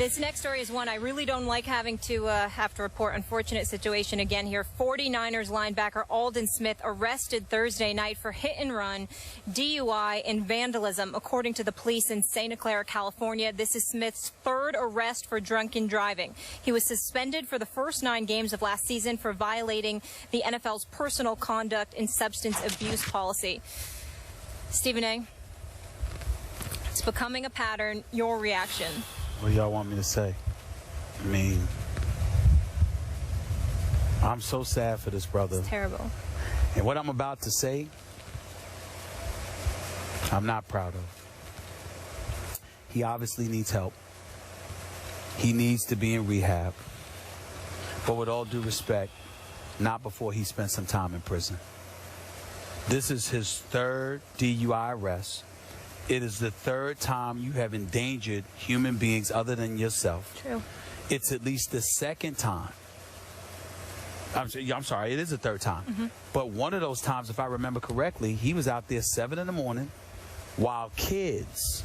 This next story is one I really don't like having to report. Unfortunate situation again here. 49ers linebacker Aldon Smith arrested Thursday night for hit and run, DUI, and vandalism, according to the police in Santa Clara, California. This is Smith's third arrest for drunken driving. He was suspended for the first 9 games of last season for violating the NFL's personal conduct and substance abuse policy. Stephen A., it's becoming a pattern. Your reaction? What do y'all want me to say? I mean, I'm so sad for this brother. It's terrible. And what I'm about to say, I'm not proud of. He obviously needs help. He needs to be in rehab. But with all due respect, not before he spent some time in prison. This is his 3rd DUI arrest. It is the 3rd time you have endangered human beings other than yourself. True. It's at least the 2nd time. I'm sorry, it is the 3rd time. But one of those times, if I remember correctly, he was out there 7 in the morning while kids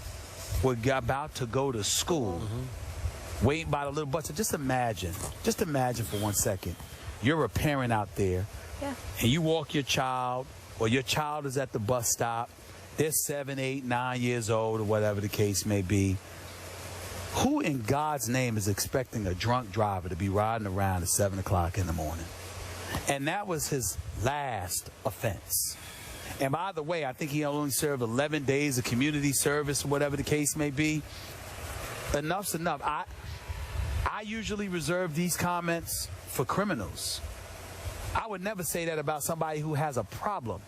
were about to go to school, waiting by the little bus. So just imagine for 1 second, you're a parent out there, and you walk your child, or your child is at the bus stop. They're 7, 8, 9 years old, or whatever the case may be. Who in God's name is expecting a drunk driver to be riding around at 7 o'clock in the morning? And that was his last offense. And by the way, I think he only served 11 days of community service, or whatever the case may be. Enough's enough. I usually reserve these comments for criminals. I would never say that about somebody who has a problem,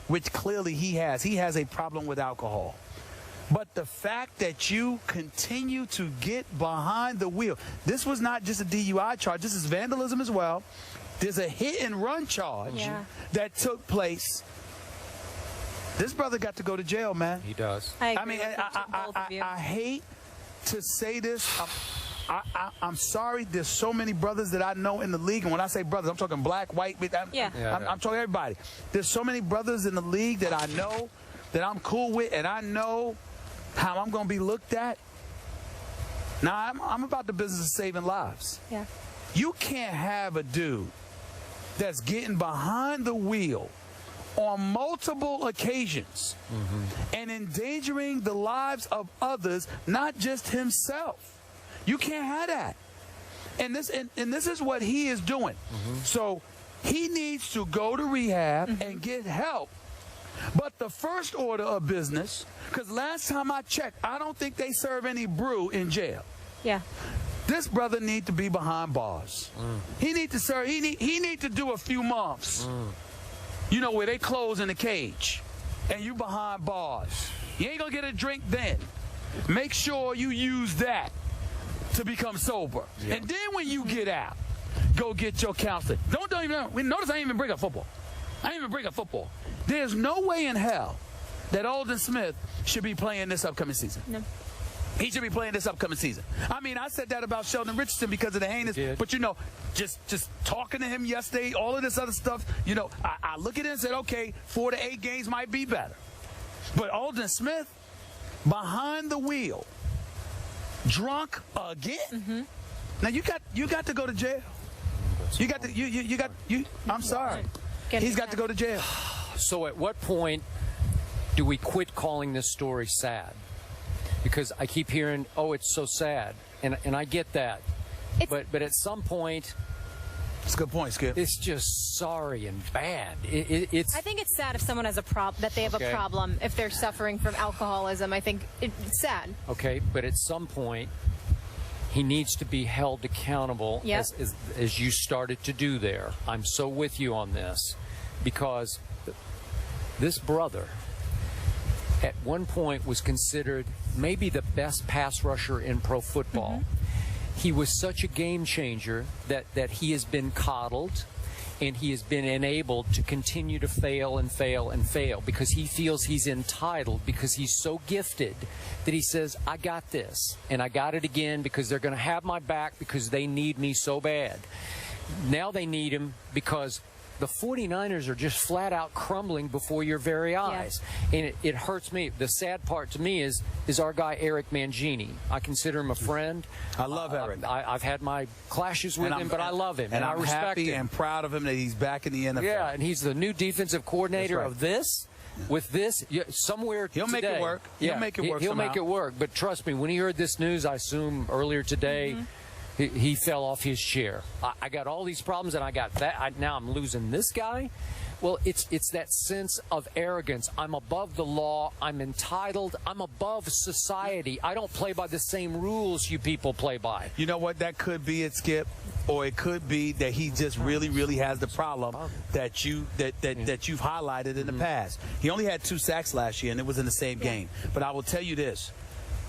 which clearly he has. He has a problem with alcohol. But the fact that you continue to get behind the wheel, this was not just a DUI charge. This is vandalism as well. There's a hit and run charge that took place. This brother got to go to jail, man. He does. I hate to say this. I'm sorry. There's so many brothers that I know in the league. And when I say brothers, I'm talking black, white. I'm talking everybody. There's so many brothers in the league that I know, that I'm cool with, and I know how I'm going to be looked at. Now, I'm about the business of saving lives. Yeah. You can't have a dude that's getting behind the wheel on multiple occasions and endangering the lives of others, not just himself. You can't have that. And this is what he is doing. So he needs to go to rehab and get help. But the first order of business, because last time I checked, I don't think they serve any brew in jail. Yeah. This brother need to be behind bars. He need to serve. He need to do a few months. You know, where they close in the cage, and you behind bars. You ain't gonna get a drink then. Make sure you use that to become sober. And then when you get out, go get your counseling. Don't even notice I ain't even bring up football. I ain't even bring up football. There's no way in hell that Aldon Smith should be playing this upcoming season. No. He should be playing this upcoming season. I mean, I said that about Sheldon Richardson because of the heinous, but you know, just talking to him yesterday, all of this other stuff, you know, I look at it and said, okay, 4 to 8 games might be better. But Aldon Smith, behind the wheel, drunk again. Now you got to go to jail. I'm sorry. He's got to go to jail. So at what point do we quit calling this story sad? Because I keep hearing, oh, it's so sad, and I get that, but at some point, it's a good point, Skip. It's just sorry and bad. I think it's sad if someone has a problem, that they have a problem, if they're suffering from alcoholism. I think it's sad. Okay, but at some point, he needs to be held accountable, as you started to do there. I'm so with you on this, because this brother at one point was considered maybe the best pass rusher in pro football. He was such a game changer that he has been coddled, and he has been enabled to continue to fail and fail and fail because he feels he's entitled, because he's so gifted that he says, I got this, and I got it again because they're going to have my back because they need me so bad. Now they need him because the 49ers are just flat out crumbling before your very eyes. And it hurts me. The sad part to me is our guy Eric Mangini. I consider him a friend. I love Eric. I've had my clashes with him, but I love him. And I I'm respect happy him. and proud of him that he's back in the NFL. Yeah, and he's the new defensive coordinator of this. With this, somewhere he'll today, make it work. He'll make it work. He'll make it work. But trust me, when he heard this news, I assume earlier today, he fell off his chair. I got all these problems, and I got that. Now I'm losing this guy. Well, it's that sense of arrogance. I'm above the law. I'm entitled. I'm above society. I don't play by the same rules you people play by. You know what? That could be it, Skip. Or it could be that he just really has the problem that you've highlighted in the past. He only had 2 sacks last year, and it was in the same game. But I will tell you this: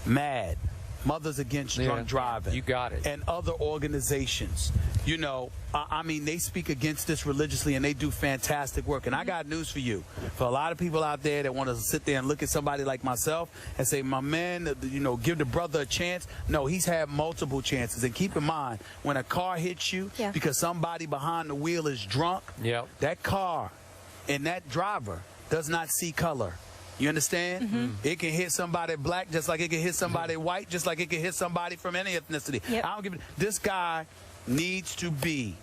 MAD, Mothers Against Drunk Driving, you got it, and other organizations. You know, I mean, they speak against this religiously, and they do fantastic work. And I got news for you. For a lot of people out there that want to sit there and look at somebody like myself and say, my man, you know, give the brother a chance. No, he's had multiple chances. And keep in mind, when a car hits you because somebody behind the wheel is drunk, that car and that driver does not see color. You understand? It can hit somebody black just like it can hit somebody white, just like it can hit somebody from any ethnicity. I don't give it. This guy needs to be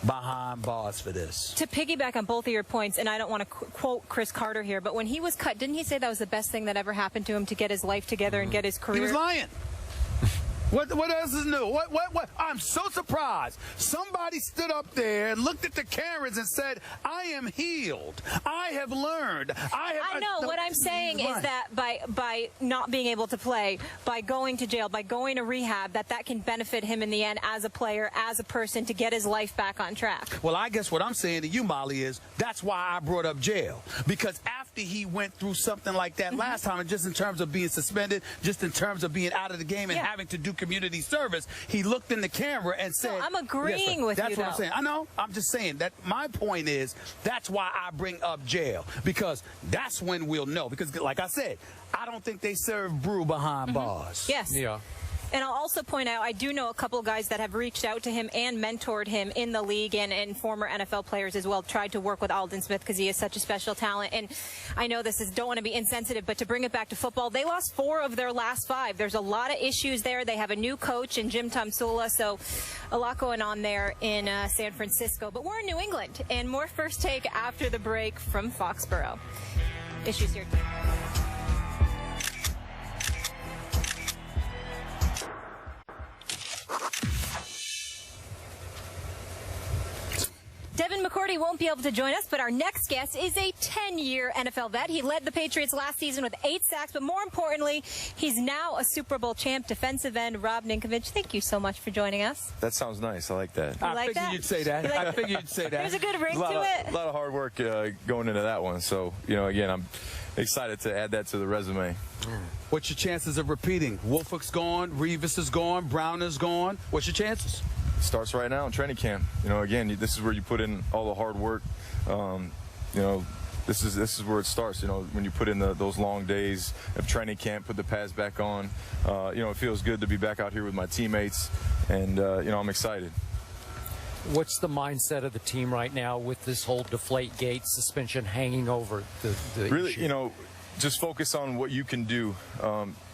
behind bars for this. To piggyback on both of your points, and I don't want to quote Chris Carter here, but when he was cut, didn't he say that was the best thing that ever happened to him to get his life together and get his career? He was lying. What else is new? What? I'm so surprised. Somebody stood up there and looked at the cameras and said, I am healed. I have learned. I know. What I'm saying is that by not being able to play, by going to jail, by going to rehab, that can benefit him in the end as a player, as a person, to get his life back on track. Well, I guess what I'm saying to you, Molly, is that's why I brought up jail. Because after he went through something like that last time, and just in terms of being suspended, just in terms of being out of the game and having to do community service, he looked in the camera and said, I'm agreeing with you, that's what I'm saying. I know. I'm just saying that my point is that's why I bring up jail, because that's when we'll know. Because like I said, I don't think they serve brew behind bars. Yes. Yeah. And I'll also point out, I do know a couple guys that have reached out to him and mentored him in the league, and former NFL players as well, tried to work with Aldon Smith because he is such a special talent. And I know don't want to be insensitive, but to bring it back to football, they lost 4 of their last 5. There's a lot of issues there. They have a new coach in Jim Tomsula, so a lot going on there in San Francisco. But we're in New England, and more First Take after the break from Foxborough. Issues here. Devin McCourty won't be able to join us, but our next guest is a 10-year NFL vet. He led the Patriots last season with 8 sacks, but more importantly, he's now a Super Bowl champ, defensive end Rob Ninkovich. Thank you so much for joining us. That sounds nice. I like that. I figured you'd say that. I figured you'd say that. There's a good ring to it. A lot of hard work going into that one. So, you know, again, I'm excited to add that to the resume. What's your chances of repeating? Wolford's gone, Revis is gone, Brown is gone. What's your chances? Starts right now in training camp. You know, again, this is where you put in all the hard work. You know, this is where it starts. You know, when you put in those long days of training camp, put the pads back on. You know, it feels good to be back out here with my teammates, and you know, I'm excited. What's the mindset of the team right now with this whole Deflategate suspension hanging over the really issue? You know, just focus on what you can do.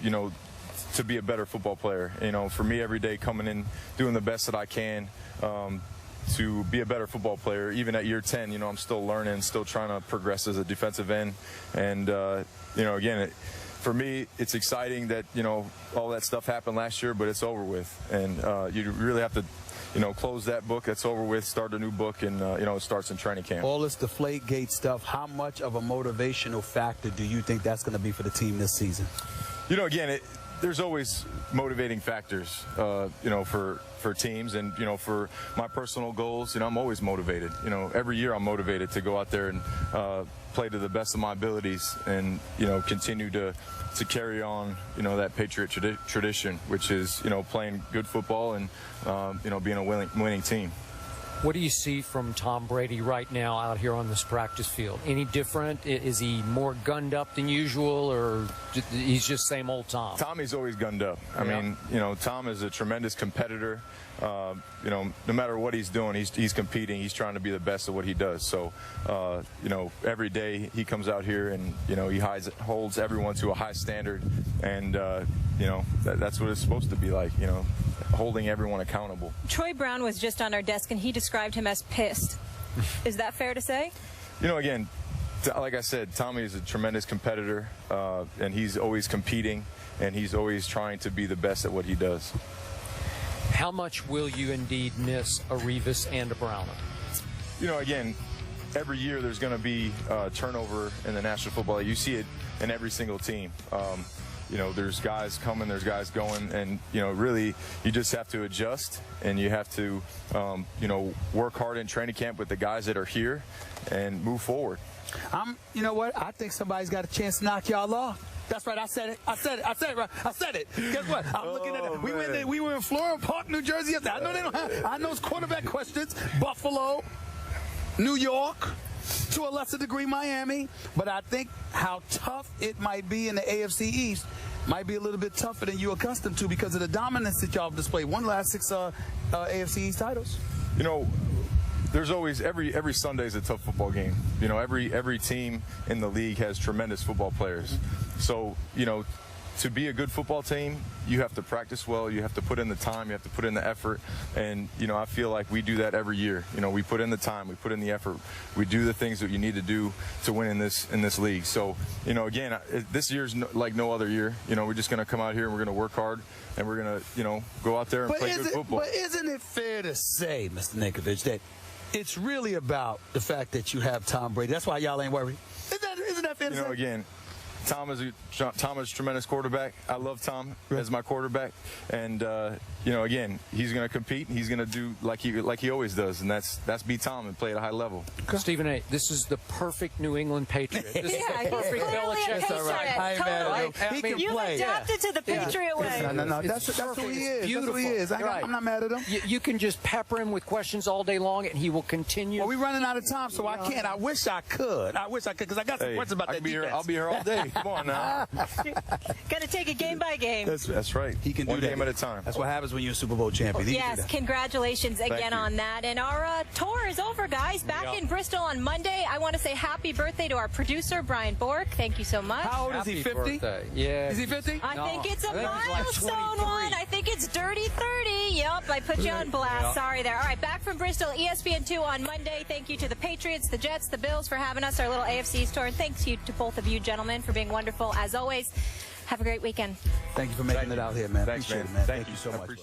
You know, to be a better football player. You know, for me, every day coming in, doing the best that I can to be a better football player. Even at year 10, you know, I'm still learning, still trying to progress as a defensive end. And, you know, again, for me, it's exciting that, you know, all that stuff happened last year, but it's over with. And you really have to, you know, close that book. That's over with, start a new book, and, you know, it starts in training camp. All this Deflategate stuff, how much of a motivational factor do you think that's going to be for the team this season? You know, again, there's always motivating factors, you know, for teams, and, you know, for my personal goals, you know, I'm always motivated. You know, every year I'm motivated to go out there and play to the best of my abilities, and, you know, continue to carry on, you know, that Patriot tradition, which is, you know, playing good football and, you know, being a winning team. What do you see from Tom Brady right now out here on this practice field? Any different? Is he more gunned up than usual, or he's just same old Tom? Tommy's always gunned up. I mean, you know, Tom is a tremendous competitor. you know, no matter what he's doing, he's competing. He's trying to be the best at what he does. So, you know, every day he comes out here and, you know, he holds everyone to a high standard. And, you know, that's what it's supposed to be like, you know, holding everyone accountable. Troy Brown was just on our desk, and he described him as pissed. Is that fair to say? You know, again, like I said, Tommy is a tremendous competitor, and he's always competing, and he's always trying to be the best at what he does. How much will you indeed miss a Revis and a Brown? You know, again, every year there's going to be turnover in the National Football League. You see it in every single team. You know, there's guys coming, there's guys going, and, you know, really you just have to adjust, and you have to, you know, work hard in training camp with the guys that are here and move forward. You know what? I think somebody's got a chance to knock y'all off. That's right. I said it. I said it. I said it. Right. I said it. Guess what? I'm looking at it. We were in Florida Park, New Jersey. I know they don't have. I know it's quarterback questions. Buffalo, New York, to a lesser degree Miami. But I think how tough it might be in the AFC East might be a little bit tougher than you're accustomed to because of the dominance that y'all have displayed. Won the last 6 AFC East titles. You know, there's always every Sunday is a tough football game. You know, every team in the league has tremendous football players. So, you know, to be a good football team, you have to practice well, you have to put in the time, you have to put in the effort, and, you know, I feel like we do that every year. You know, we put in the time, we put in the effort, we do the things that you need to do to win in this league. So, you know, again, this year's like no other year. You know, we're just going to come out here and we're going to work hard, and we're going to, you know, go out there and play good football. But isn't it fair to say, Mr. Ninkovich, that it's really about the fact that you have Tom Brady? That's why y'all ain't worried. Isn't that fair to say? You know, again, Tom is a tremendous quarterback. I love Tom as my quarterback, and you know, again, he's going to compete. He's going to do like he always does, and that's be Tom and play at a high level. Stephen A., this is the perfect New England Patriot. This is the perfect Belichick. All right. You've adapted to the Patriot way. No. That's who he is. Beautiful. That's who he is. I'm not mad at him. You can just pepper him with questions all day long, and he will continue. Well, we're running out of time, so I can't. I wish I could because I got some questions about that defense. I'll be here all day. Come on now. Got to take it game by game. That's right. He can do one that. game at a time. That's what happens when you're a Super Bowl champion. Yes, congratulations again on that. And our tour is over, guys. Back in Bristol on Monday. I want to say happy birthday to our producer, Brian Bork. Thank you so much. How old is he, 50? Yeah. Is he 50? I think it's a milestone one. I think it's Dirty 30. Yep, I put you on blast. Sorry there. All right, back from Bristol, ESPN 2 on Monday. Thank you to the Patriots, the Jets, the Bills for having us, our little AFC tour. And thanks to both of you gentlemen for being wonderful as always. Have a great weekend. Thank you for making it out here, man. Thanks, Appreciate man. it, man. Thank you so much.